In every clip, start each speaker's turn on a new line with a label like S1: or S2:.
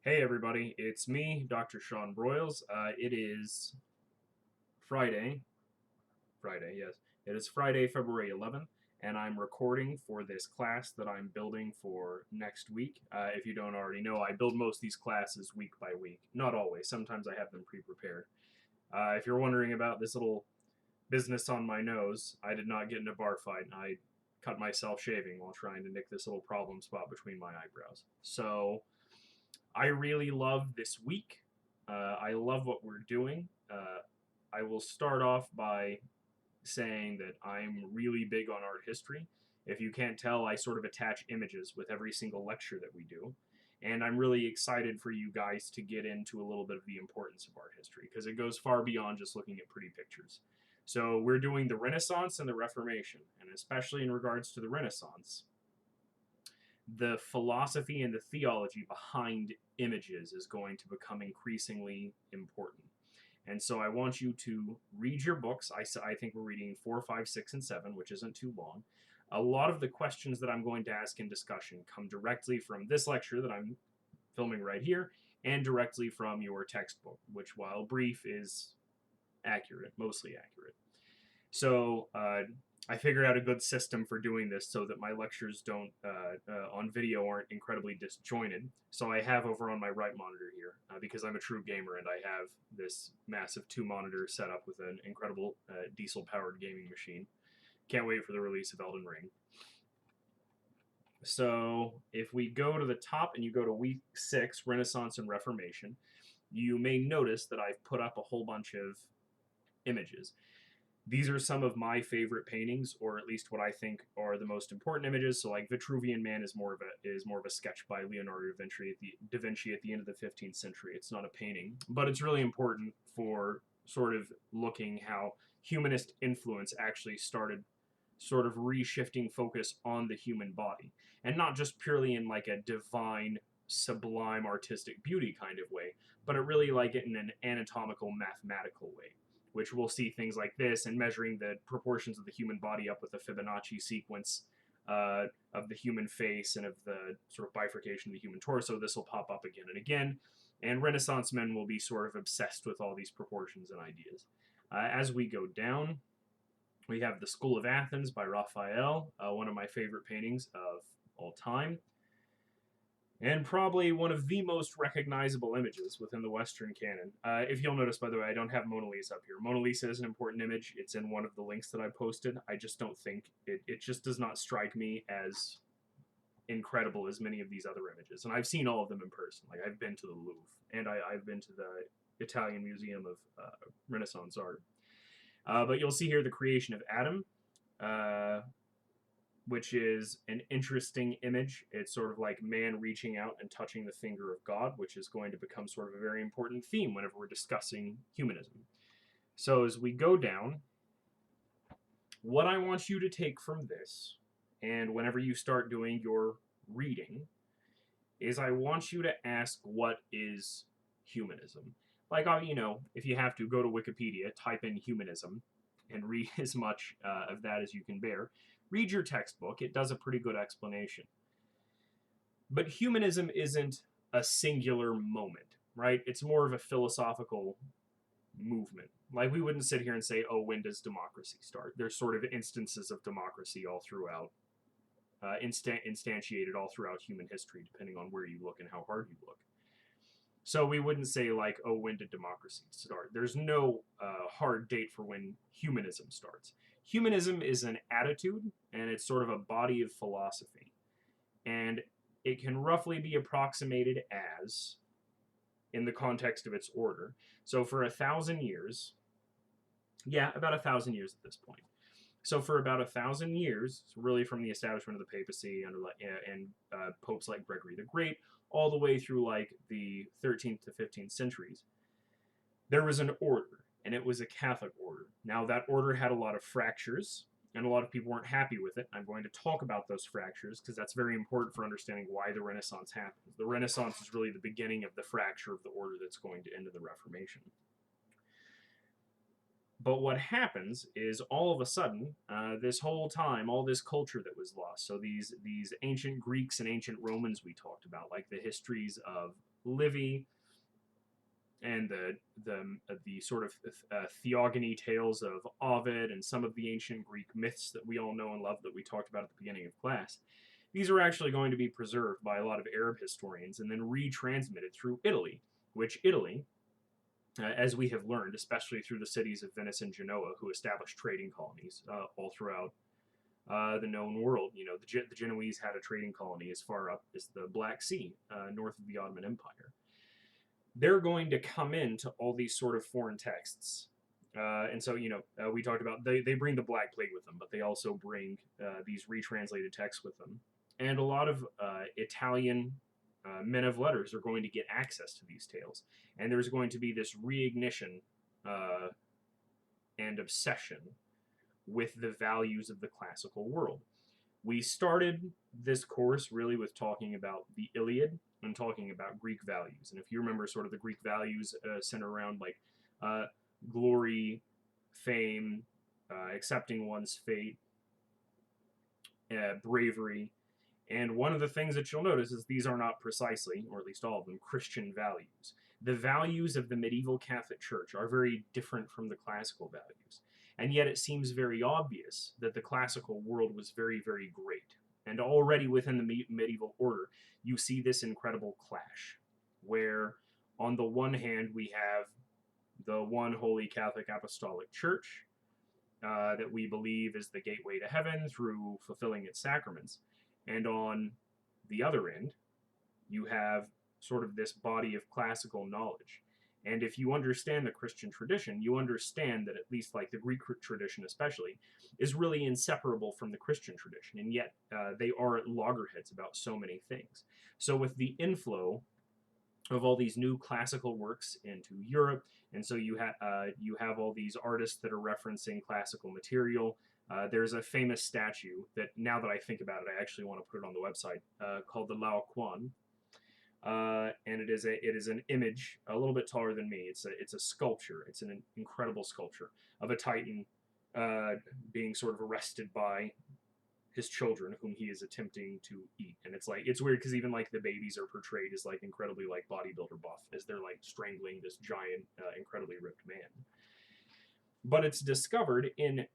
S1: Hey everybody, it's me, Dr. Sean Broyles. It is Friday. Friday, yes. It is Friday, February 11th, and I'm recording for this class that I'm building for next week. If you don't already know, I build most of these classes week by week. Not always. Sometimes I have them pre-prepared. If you're wondering about this little business on my nose, I did not get in a bar fight. I cut myself shaving while trying to nick this little problem spot between my eyebrows. So I really love this week. I love what we're doing. I will start off by saying that I'm really big on art history. If you can't tell, I sort of attach images with every single lecture that we do. And I'm really excited for you guys to get into a little bit of the importance of art history because it goes far beyond just looking at pretty pictures. So, we're doing the Renaissance and the Reformation, and especially in regards to the Renaissance, the philosophy and the theology behind images is going to become increasingly important. And so I want you to read your books. I think we're reading 4, 5, 6, and 7, which isn't too long. A lot of the questions that I'm going to ask in discussion come directly from this lecture that I'm filming right here and directly from your textbook, which, while brief, is accurate, mostly accurate. So I figured out a good system for doing this so that my lectures don't on video aren't incredibly disjointed. So I have over on my right monitor here, because I'm a true gamer and I have this massive 2-monitor setup with an incredible diesel-powered gaming machine. Can't wait for the release of Elden Ring. So if we go to the top and you go to week 6, Renaissance and Reformation, you may notice that I've put up a whole bunch of images. These are some of my favorite paintings, or at least what I think are the most important images. So, like Vitruvian Man is more of a sketch by Leonardo da Vinci at the end of the 15th century. It's not a painting, but it's really important for sort of looking how humanist influence actually started sort of reshifting focus on the human body, and not just purely in like a divine, sublime artistic beauty kind of way, but it really like it in an anatomical, mathematical way, which we'll see things like this and measuring the proportions of the human body up with the Fibonacci sequence of the human face and of the sort of bifurcation of the human torso. This will pop up again and again, and Renaissance men will be sort of obsessed with all these proportions and ideas. As we go down, we have The School of Athens by Raphael, one of my favorite paintings of all time, and probably one of the most recognizable images within the Western canon. If you'll notice, by the way, I don't have Mona Lisa up here. Mona Lisa is an important image. It's in one of the links that I posted. I just don't think it just does not strike me as incredible as many of these other images. And I've seen all of them in person. Like, I've been to the Louvre, and I've been to the Italian Museum of Renaissance Art. But you'll see here the creation of Adam, which is an interesting image. It's sort of like man reaching out and touching the finger of God, which is going to become sort of a very important theme whenever we're discussing humanism. So as we go down, what I want you to take from this, and whenever you start doing your reading, is I want you to ask, what is humanism? Like, if you have to, go to Wikipedia, type in humanism, and read as much of that as you can bear. Read your textbook. It does a pretty good explanation. But humanism isn't a singular moment, right? It's more of a philosophical movement. Like, we wouldn't sit here and say, oh, when does democracy start? There's sort of instances of democracy all throughout, instantiated all throughout human history, depending on where you look and how hard you look. So we wouldn't say, like, oh, when did democracy start? There's no hard date for when humanism starts. Humanism is an attitude, and it's sort of a body of philosophy. And it can roughly be approximated as, in the context of its order. So for 1,000 years, about 1,000 years at this point. So for about 1,000 years, really from the establishment of the papacy and popes like Gregory the Great, all the way through like the 13th to 15th centuries, there was an order, and it was a Catholic order. Now, that order had a lot of fractures, and a lot of people weren't happy with it. I'm going to talk about those fractures because that's very important for understanding why the Renaissance happens. The Renaissance is really the beginning of the fracture of the order that's going to end in the Reformation. But what happens is, all of a sudden, this whole time, all this culture that was lost. So these ancient Greeks and ancient Romans we talked about, like the histories of Livy, and the sort of theogony tales of Ovid, and some of the ancient Greek myths that we all know and love that we talked about at the beginning of class. These are actually going to be preserved by a lot of Arab historians and then retransmitted through Italy, which Italy, as we have learned, especially through the cities of Venice and Genoa, who established trading colonies all throughout the known world. You know, the Genoese had a trading colony as far up as the Black Sea, north of the Ottoman Empire. They're going to come into all these sort of foreign texts. And so, we talked about they bring the Black Plague with them, but they also bring these retranslated texts with them. And a lot of Italian men of letters are going to get access to these tales. And there's going to be this reignition and obsession with the values of the classical world. We started this course really with talking about the Iliad and talking about Greek values. And if you remember, sort of the Greek values center around like glory, fame, accepting one's fate, bravery. And one of the things that you'll notice is these are not precisely, or at least all of them, Christian values. The values of the medieval Catholic Church are very different from the classical values. And yet it seems very obvious that the classical world was very, very great. And already within the medieval order, you see this incredible clash, where on the one hand we have the one holy Catholic Apostolic Church that we believe is the gateway to heaven through fulfilling its sacraments. And on the other end, you have sort of this body of classical knowledge. And if you understand the Christian tradition, you understand that at least like the Greek tradition especially, is really inseparable from the Christian tradition. And yet they are at loggerheads about so many things. So with the inflow of all these new classical works into Europe, and so you have all these artists that are referencing classical material. There's a famous statue that, now that I think about it, I actually want to put it on the website, called the Laocoon. And it is an image a little bit taller than me. It's a sculpture. It's an incredible sculpture of a Titan being sort of arrested by his children, whom he is attempting to eat. And it's weird because even like the babies are portrayed as like incredibly like bodybuilder buff as they're like strangling this giant, incredibly ripped man. But it's discovered in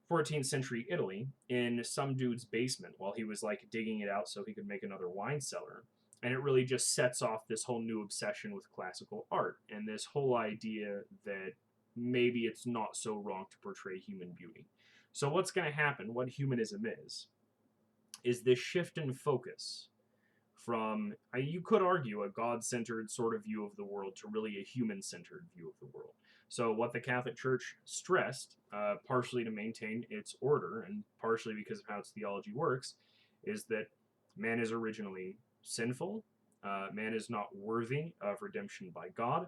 S1: 14th century Italy in some dude's basement while he was like digging it out so he could make another wine cellar. And it really just sets off this whole new obsession with classical art and this whole idea that maybe it's not so wrong to portray human beauty. So what's going to happen, what humanism is this shift in focus from, you could argue, a God-centered sort of view of the world to really a human-centered view of the world. So what the Catholic Church stressed, partially to maintain its order and partially because of how its theology works, is that man is originally sinful, man is not worthy of redemption by God,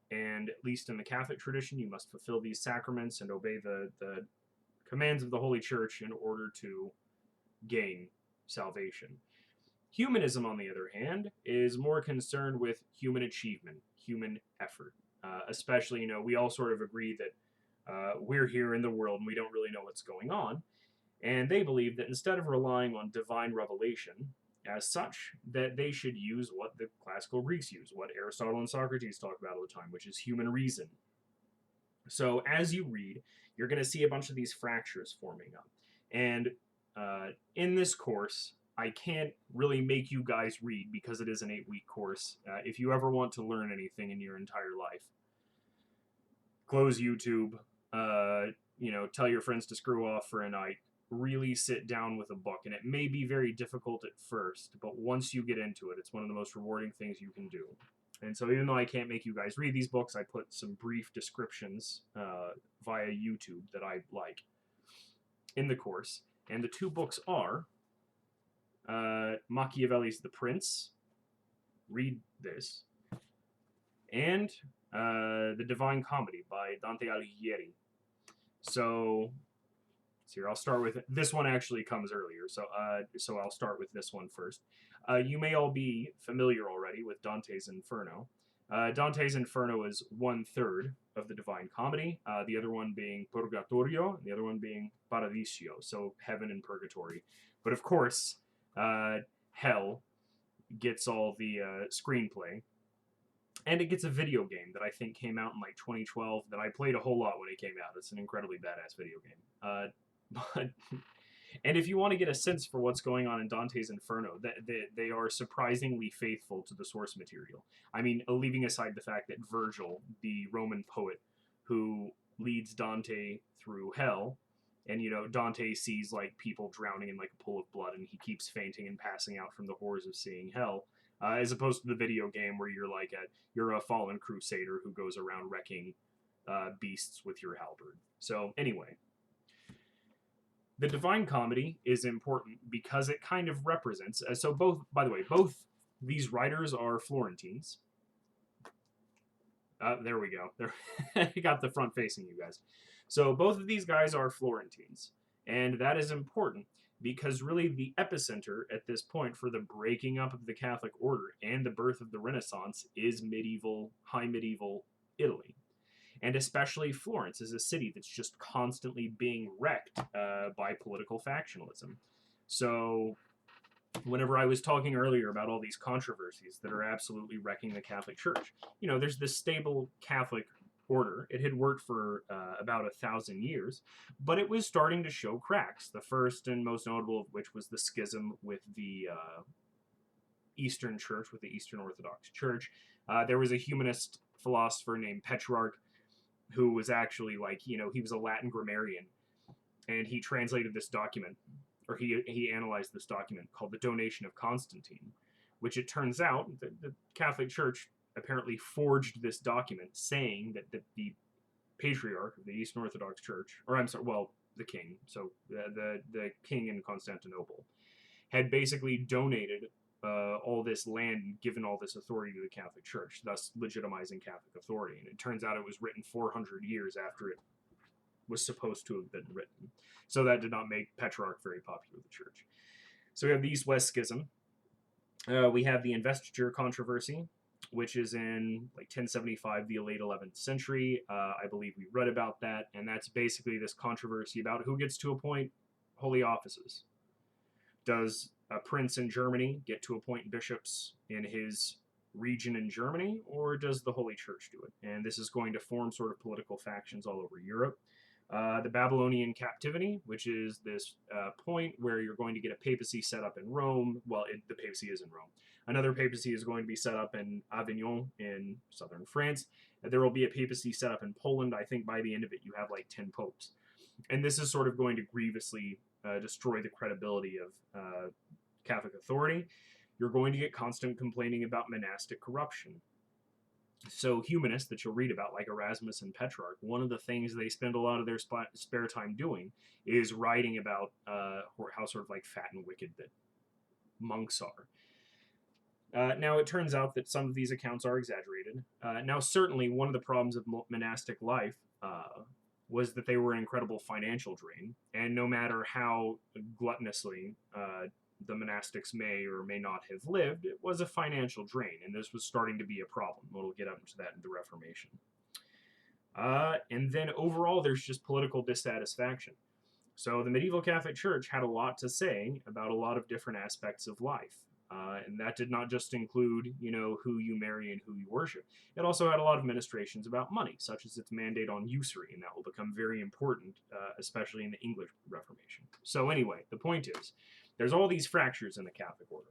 S1: and at least in the Catholic tradition, you must fulfill these sacraments and obey the commands of the Holy Church in order to gain salvation. Humanism, on the other hand, is more concerned with human achievement, human effort. Especially, we all sort of agree that we're here in the world and we don't really know what's going on. And they believe that instead of relying on divine revelation as such, that they should use what the classical Greeks use, what Aristotle and Socrates talk about all the time, which is human reason. So as you read, you're going to see a bunch of these fractures forming up. And in this course, I can't really make you guys read because it is an 8-week course. If you ever want to learn anything in your entire life, close YouTube, tell your friends to screw off for a night, really sit down with a book. And it may be very difficult at first, but once you get into it, it's one of the most rewarding things you can do. And so even though I can't make you guys read these books, I put some brief descriptions via YouTube that I like in the course. And the two books are Machiavelli's The Prince. Read this. And The Divine Comedy by Dante Alighieri. So here, I'll start with this one. Actually comes earlier, so I'll start with this one first. You may all be familiar already with Dante's Inferno. Dante's Inferno is 1/3 of the Divine Comedy, the other one being Purgatorio, and the other one being Paradiso, so heaven and purgatory. But of course, hell gets all the screenplay, and it gets a video game that I think came out in like 2012 that I played a whole lot when it came out. It's an incredibly badass video game. But and if you want to get a sense for what's going on in Dante's Inferno, that they are surprisingly faithful to the source material. I mean, leaving aside the fact that Virgil, the Roman poet who leads Dante through hell, and Dante sees like people drowning in like a pool of blood, and he keeps fainting and passing out from the horrors of seeing hell, as opposed to the video game where you're a fallen crusader who goes around wrecking beasts with your halberd. So anyway, the Divine Comedy is important because it kind of represents. So both, by the way, both these writers are Florentines. There we go. There, I got the front facing you guys. So both of these guys are Florentines, and that is important because really the epicenter at this point for the breaking up of the Catholic order and the birth of the Renaissance is high medieval Italy. And especially Florence is a city that's just constantly being wrecked by political factionalism. So whenever I was talking earlier about all these controversies that are absolutely wrecking the Catholic Church, there's this stable Catholic order. It had worked for about 1,000 years, but it was starting to show cracks. The first and most notable of which was the schism with the Eastern Church, with the Eastern Orthodox Church. There was a humanist philosopher named Petrarch who was actually he was a Latin grammarian, and he translated this document, or he analyzed this document called the Donation of Constantine, which it turns out the Catholic Church apparently forged this document saying that the patriarch of the Eastern Orthodox Church, or I'm sorry, well, the king, so the king in Constantinople, had basically donated all this land and given all this authority to the Catholic Church, thus legitimizing Catholic authority. And it turns out it was written 400 years after it was supposed to have been written. So that did not make Petrarch very popular with the Church. So we have the East-West Schism. We have the investiture controversy, which is in 1075, the late 11th century. I believe we read about that, and that's basically this controversy about who gets to appoint holy offices. Does a prince in Germany get to appoint bishops in his region in Germany, or does the Holy Church do it? And this is going to form sort of political factions all over Europe. The Babylonian captivity, which is this point where you're going to get a papacy set up in Rome. Well, the papacy is in Rome. Another papacy is going to be set up in Avignon in southern France. There will be a papacy set up in Poland. I think by the end of it, you have 10 popes. And this is sort of going to grievously destroy the credibility of Catholic authority. You're going to get constant complaining about monastic corruption. So humanists that you'll read about, like Erasmus and Petrarch, one of the things they spend a lot of their spare time doing is writing about how sort of fat and wicked that monks are. Now, it turns out that some of these accounts are exaggerated. Now, certainly, one of the problems of monastic life was that they were an incredible financial drain, and no matter how gluttonously the monastics may or may not have lived, it was a financial drain, and this was starting to be a problem. We'll get up to that in the Reformation. And then overall, there's just political dissatisfaction. So the medieval Catholic Church had a lot to say about a lot of different aspects of life. And that did not just include, who you marry and who you worship. It also had a lot of ministrations about money, such as its mandate on usury, and that will become very important, especially in the English Reformation. So anyway, the point is, there's all these fractures in the Catholic order.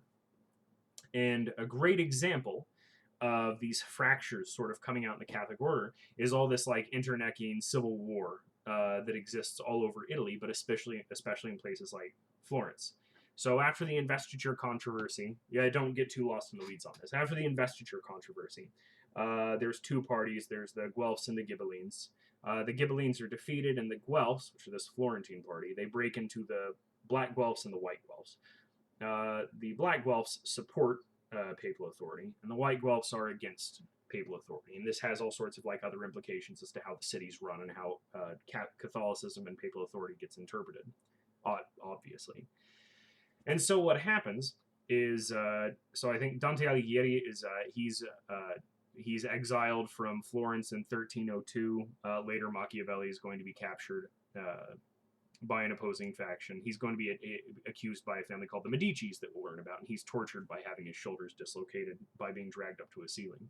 S1: And a great example of these fractures sort of coming out in the Catholic order is all this internecine civil war that exists all over Italy, but especially in places like Florence. So after the investiture controversy, don't get too lost in the weeds on this. After the investiture controversy, there's two parties. There's the Guelphs and the Ghibellines. The Ghibellines are defeated, and the Guelphs, which are this Florentine party, they break into the Black Guelphs and the White Guelphs. The Black Guelphs support papal authority, and the White Guelphs are against papal authority. And this has all sorts of other implications as to how the cities run and how Catholicism and papal authority gets interpreted, obviously. And so what happens is, so I think Dante Alighieri is, he's exiled from Florence in 1302. Later, Machiavelli is going to be captured by an opposing faction. He's going to be accused by a family called the Medicis that we'll learn about, and he's tortured by having his shoulders dislocated by being dragged up to a ceiling.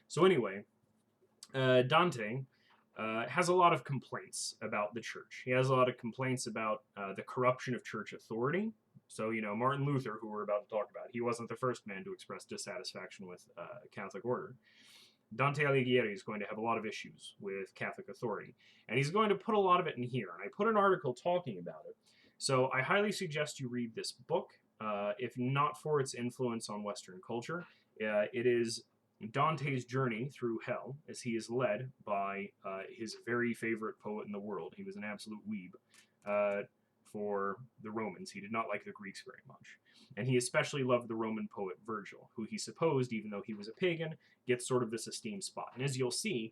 S1: So anyway, Dante has a lot of complaints about the church. He has a lot of complaints about the corruption of church authority. So, Martin Luther, who we're about to talk about, he wasn't the first man to express dissatisfaction with Catholic order. Dante Alighieri is going to have a lot of issues with Catholic authority, and he's going to put a lot of it in here. And I put an article talking about it. So I highly suggest you read this book, if not for its influence on Western culture. It is Dante's journey through hell, as he is led by his very favorite poet in the world. He was an absolute weeb for the Romans. He did not like the Greeks very much. And he especially loved the Roman poet Virgil, who he supposed, even though he was a pagan, gets sort of this esteemed spot. And as you'll see,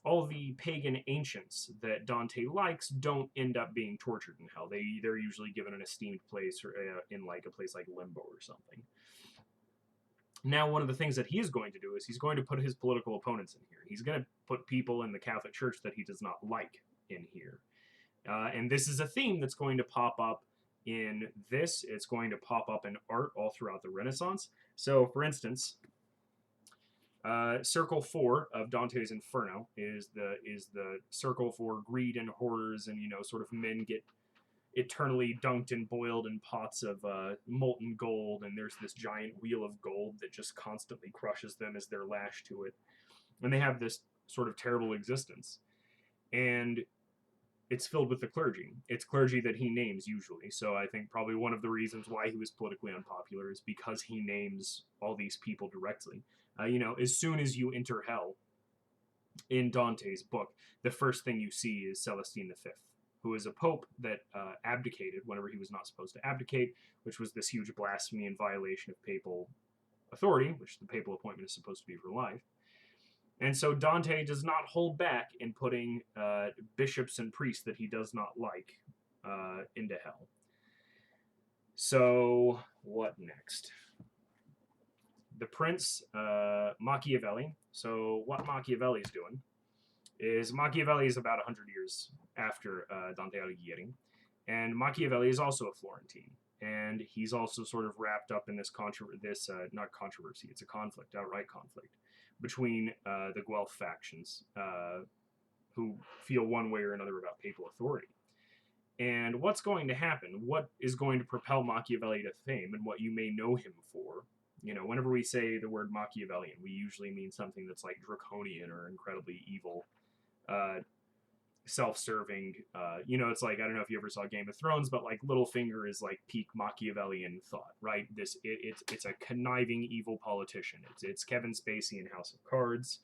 S1: all the pagan ancients that Dante likes don't end up being tortured in hell. They're usually given an esteemed place, or in like a place like Limbo or something. Now, one of the things that he is going to do is he's going to put his political opponents in here. He's going to put people in the Catholic Church that he does not like in here. And this is a theme that's going to pop up in this. It's going to pop up in art all throughout the Renaissance. So, for instance, Circle 4 of Dante's Inferno is the circle for greed and horrors, and sort of men get eternally dunked and boiled in pots of molten gold, and there's this giant wheel of gold that just constantly crushes them as they're lashed to it, and they have this sort of terrible existence, and it's filled with the clergy. It's clergy that he names usually. So I think probably one of the reasons why he was politically unpopular is because he names all these people directly. As soon as you enter hell in Dante's book, the first thing you see is Celestine V, who is a pope that abdicated whenever he was not supposed to abdicate, which was this huge blasphemy and violation of papal authority, which the papal appointment is supposed to be for life. And so Dante does not hold back in putting bishops and priests that he does not like into hell. So, what next? The Prince, Machiavelli. So, what Machiavelli is doing is Machiavelli is about 100 years after Dante Alighieri. And Machiavelli is also a Florentine. And he's also sort of wrapped up in this not controversy, it's a conflict, outright conflict, between the Guelph factions, who feel one way or another about papal authority. And what's going to happen, what is going to propel Machiavelli to fame, and what you may know him for, whenever we say the word Machiavellian, we usually mean something that's like draconian or incredibly evil, self-serving. It's like, I don't know if you ever saw Game of Thrones, but like Littlefinger is like peak Machiavellian thought, right? It's a conniving evil politician. It's Kevin Spacey in House of Cards.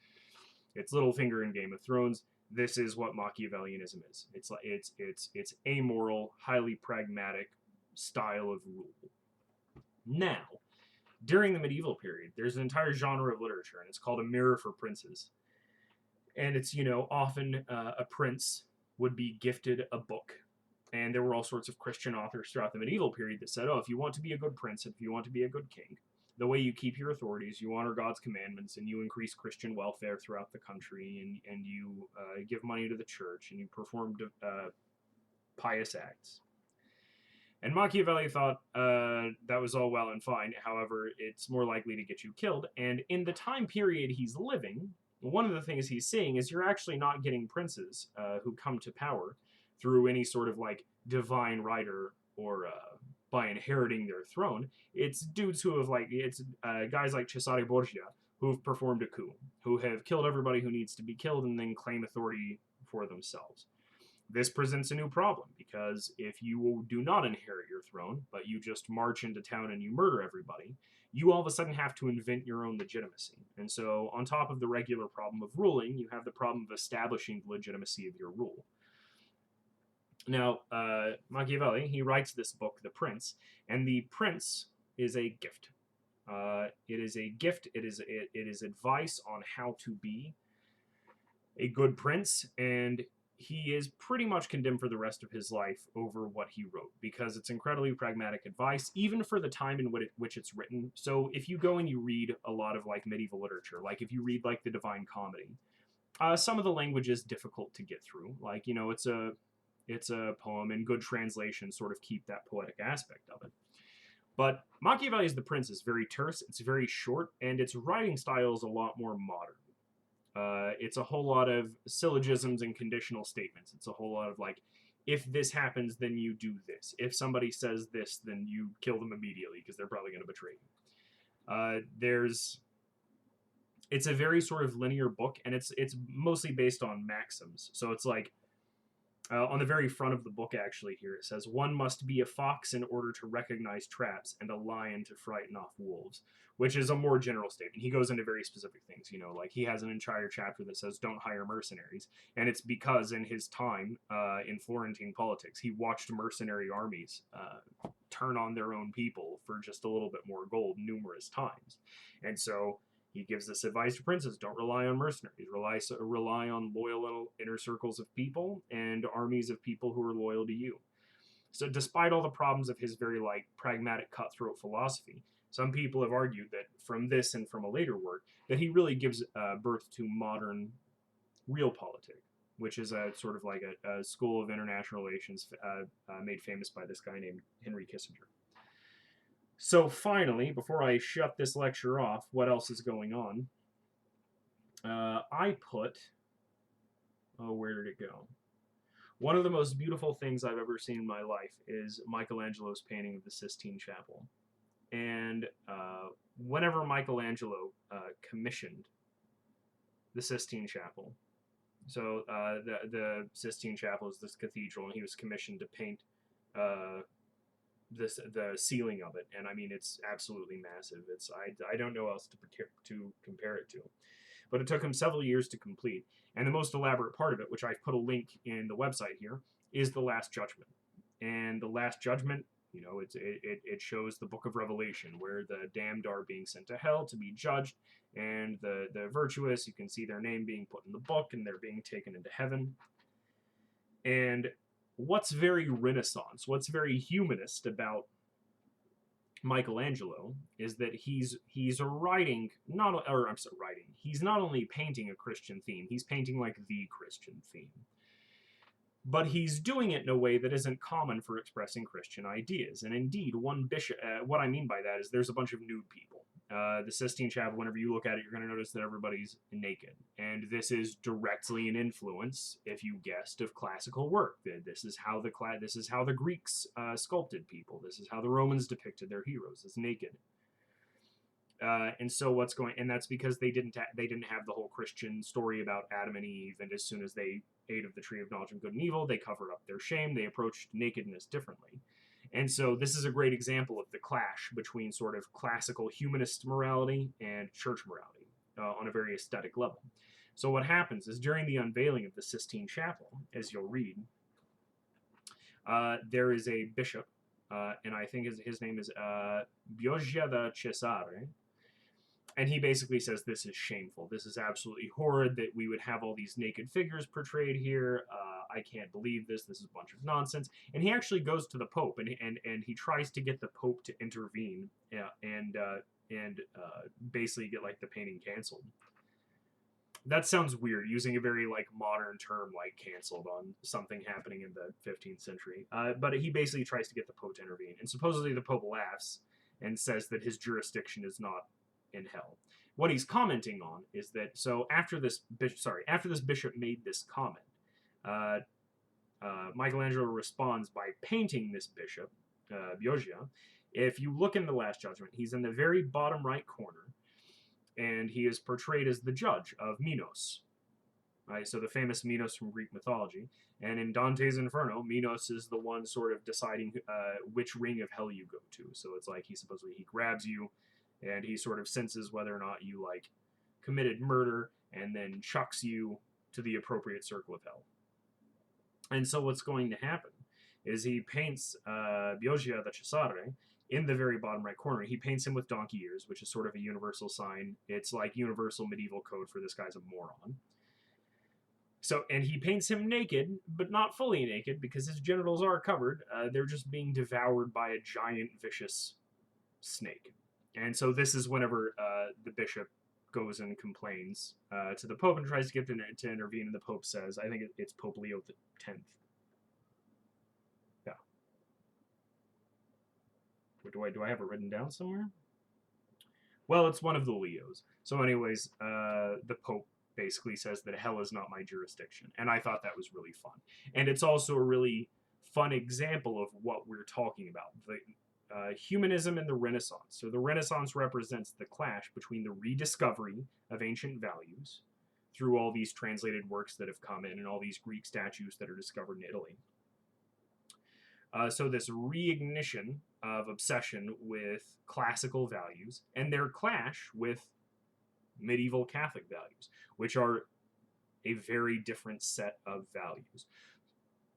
S1: It's Littlefinger in Game of Thrones. This is what Machiavellianism is. It's amoral, highly pragmatic style of rule. Now, during the medieval period, there's an entire genre of literature, and it's called a mirror for princes. And it's, often a prince would be gifted a book. And there were all sorts of Christian authors throughout the medieval period that said, if you want to be a good prince, if you want to be a good king, the way you keep your authorities, you honor God's commandments, and you increase Christian welfare throughout the country, and you give money to the church, and you perform pious acts. And Machiavelli thought that was all well and fine. However, it's more likely to get you killed. And in the time period he's living, one of the things he's seeing is you're actually not getting princes who come to power through any sort of like divine right or by inheriting their throne. It's dudes who have guys like Cesare Borgia who have performed a coup, who have killed everybody who needs to be killed and then claim authority for themselves. This presents a new problem, because if you do not inherit your throne, but you just march into town and you murder everybody, you all of a sudden have to invent your own legitimacy. And so, on top of the regular problem of ruling, you have the problem of establishing the legitimacy of your rule. Now, Machiavelli, he writes this book, The Prince, and the prince is a gift. It is a gift. It is advice on how to be a good prince, and he is pretty much condemned for the rest of his life over what he wrote, because it's incredibly pragmatic advice, even for the time in which it's written. So if you go and you read a lot of like medieval literature, like if you read like the Divine Comedy, some of the language is difficult to get through. Like, it's a It's a poem, and good translations sort of keep that poetic aspect of it. But Machiavelli's The Prince is very terse, it's very short, and its writing style is a lot more modern. It's a whole lot of syllogisms and conditional statements. It's a whole lot of like, if this happens, then you do this. If somebody says this, then you kill them immediately because they're probably going to betray you. It's a very sort of linear book, and it's mostly based on maxims. So it's like on the very front of the book, actually, here it says, "One must be a fox in order to recognize traps, and a lion to frighten off wolves," which is a more general statement. He goes into very specific things, like he has an entire chapter that says, "Don't hire mercenaries," and it's because in his time in Florentine politics, he watched mercenary armies turn on their own people for just a little bit more gold numerous times, and so he gives this advice to princes: don't rely on mercenaries. Rely on loyal inner circles of people and armies of people who are loyal to you. So despite all the problems of his very pragmatic cutthroat philosophy, some people have argued that from this and from a later work that he really gives birth to modern realpolitik, which is a sort of like a school of international relations made famous by this guy named Henry Kissinger. So finally, before I shut this lecture off, what else is going on? I put... Oh, where did it go? One of the most beautiful things I've ever seen in my life is Michelangelo's painting of the Sistine Chapel. And whenever Michelangelo commissioned the Sistine Chapel, so the Sistine Chapel is this cathedral, and he was commissioned to paint the ceiling of it, and I mean it's absolutely massive. I don't know else to compare it to, but it took him several years to complete. And the most elaborate part of it, which I've put a link in the website here, is the Last Judgment. And the Last Judgment, it shows the Book of Revelation, where the damned are being sent to hell to be judged, and the virtuous, you can see their name being put in the book, and they're being taken into heaven. And what's very Renaissance, what's very humanist about Michelangelo is that he's writing he's not only painting a Christian theme, he's painting like the Christian theme. But he's doing it in a way that isn't common for expressing Christian ideas. And indeed, one bishop, what I mean by that is there's a bunch of nude people. The Sistine Chapel, whenever you look at it, you're going to notice that everybody's naked. And this is directly an influence, if you guessed, of classical work. This is how the Greeks sculpted people. This is how the Romans depicted their heroes, as naked. And so and that's because they didn't have the whole Christian story about Adam and Eve, and as soon as they ate of the tree of knowledge of good and evil, they covered up their shame. They approached nakedness differently. And so this is a great example of the clash between sort of classical humanist morality and church morality on a very aesthetic level. So what happens is during the unveiling of the Sistine Chapel, as you'll read, there is a bishop, and I think his name is Bioggia da Cesare, and he basically says this is shameful. This is absolutely horrid that we would have all these naked figures portrayed here. I can't believe this. This is a bunch of nonsense. And he actually goes to the Pope, and he tries to get the Pope to intervene and basically get the painting canceled. That sounds weird, using a very modern term like canceled on something happening in the 15th century. But he basically tries to get the Pope to intervene, and supposedly the Pope laughs and says that his jurisdiction is not in hell. What he's commenting on is that after this bishop made this comment, Michelangelo responds by painting this bishop, Bioggia. If you look in the Last Judgment, he's in the very bottom right corner, and he is portrayed as the judge of Minos. Right, so the famous Minos from Greek mythology. And in Dante's Inferno, Minos is the one sort of deciding which ring of hell you go to. So it's he grabs you, and he sort of senses whether or not you committed murder, and then chucks you to the appropriate circle of hell. And so what's going to happen is he paints Bioggia da Cesare in the very bottom right corner. He paints him with donkey ears, which is sort of a universal sign. It's like universal medieval code for this guy's a moron. So, and he paints him naked, but not fully naked, because his genitals are covered. They're just being devoured by a giant, vicious snake. And so this is whenever the bishop goes and complains to the Pope and tries to get him to intervene, and the Pope says, I think it's Pope Leo X, Do I have it written down somewhere? Well, it's one of the Leos. So anyways, the Pope basically says that hell is not my jurisdiction. And I thought that was really fun. And it's also a really fun example of what we're talking about. The humanism and the Renaissance. So the Renaissance represents the clash between the rediscovery of ancient values through all these translated works that have come in and all these Greek statues that are discovered in Italy. So this reignition of obsession with classical values and their clash with medieval Catholic values, which are a very different set of values.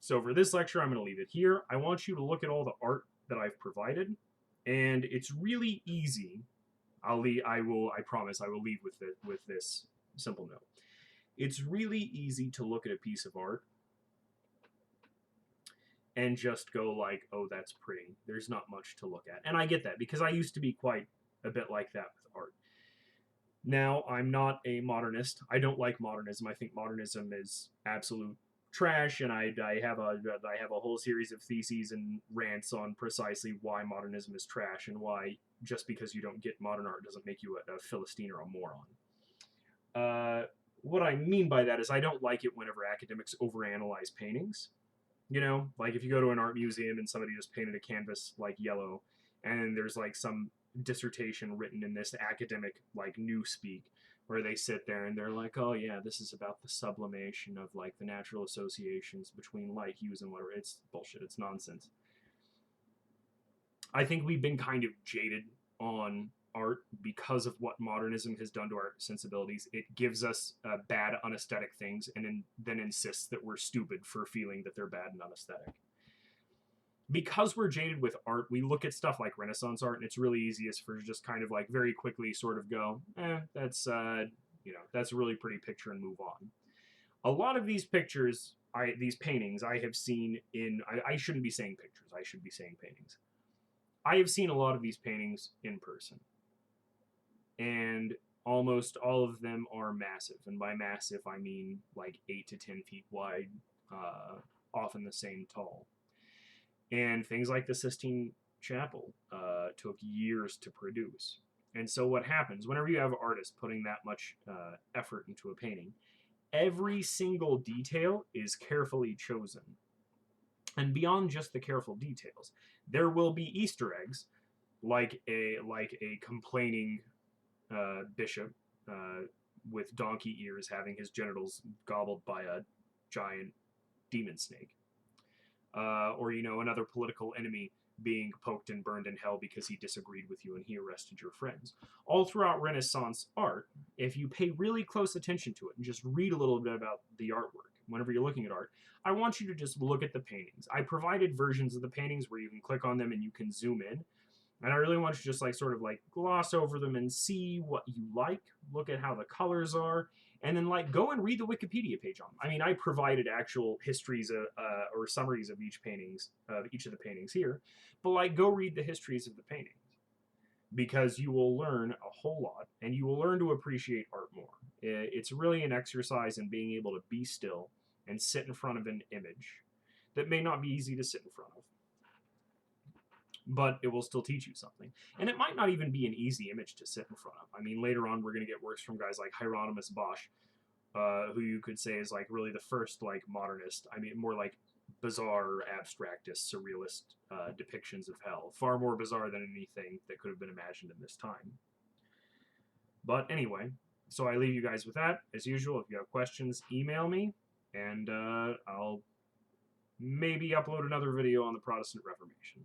S1: So for this lecture, I'm going to leave it here. I want you to look at all the art that I've provided, and it's really easy. I promise I will leave with this simple note. It's really easy to look at a piece of art and just go like, oh, that's pretty. There's not much to look at. And I get that because I used to be quite a bit like that with art. Now, I'm not a modernist. I don't like modernism. I think modernism is absolute trash, and I have a whole series of theses and rants on precisely why modernism is trash and why just because you don't get modern art doesn't make you a Philistine or a moron. What I mean by that is I don't like it whenever academics overanalyze paintings. You know, like if you go to an art museum and somebody just painted a canvas like yellow, and there's like some dissertation written in this academic like newspeak where they sit there and they're like, oh yeah, this is about the sublimation of like the natural associations between light hues and whatever. It's bullshit. It's nonsense. I think we've been kind of jaded on art because of what modernism has done to our sensibilities. It gives us bad, unaesthetic things and then insists that we're stupid for feeling that they're bad and unaesthetic. Because we're jaded with art, we look at stuff like Renaissance art, and it's really easiest for just kind of like very quickly sort of go, that's that's a really pretty picture and move on. A lot of these pictures, these paintings, I have seen in. I shouldn't be saying pictures. I should be saying paintings. I have seen a lot of these paintings in person, and almost all of them are massive. And by massive, I mean like 8 to 10 feet wide, often the same tall. And things like the Sistine Chapel took years to produce. And so what happens, whenever you have artists putting that much effort into a painting, every single detail is carefully chosen. And beyond just the careful details, there will be Easter eggs, like a complaining bishop with donkey ears having his genitals gobbled by a giant demon snake. Or, another political enemy being poked and burned in hell because he disagreed with you and he arrested your friends. All throughout Renaissance art, if you pay really close attention to it and just read a little bit about the artwork, whenever you're looking at art, I want you to just look at the paintings. I provided versions of the paintings where you can click on them and you can zoom in. And I really want you to just sort of gloss over them and see what you like, look at how the colors are, and then go and read the Wikipedia page on them. I mean, I provided actual histories or summaries of each of the paintings here, but go read the histories of the paintings because you will learn a whole lot and you will learn to appreciate art more. It's really an exercise in being able to be still and sit in front of an image that may not be easy to sit in front of, but it will still teach you something. And it might not even be an easy image to sit in front of. I mean, later on, we're going to get works from guys like Hieronymus Bosch, who you could say is really the first modernist. I mean, more like bizarre, abstractist, surrealist depictions of hell. Far more bizarre than anything that could have been imagined in this time. But anyway, so I leave you guys with that. As usual, if you have questions, email me, and I'll maybe upload another video on the Protestant Reformation.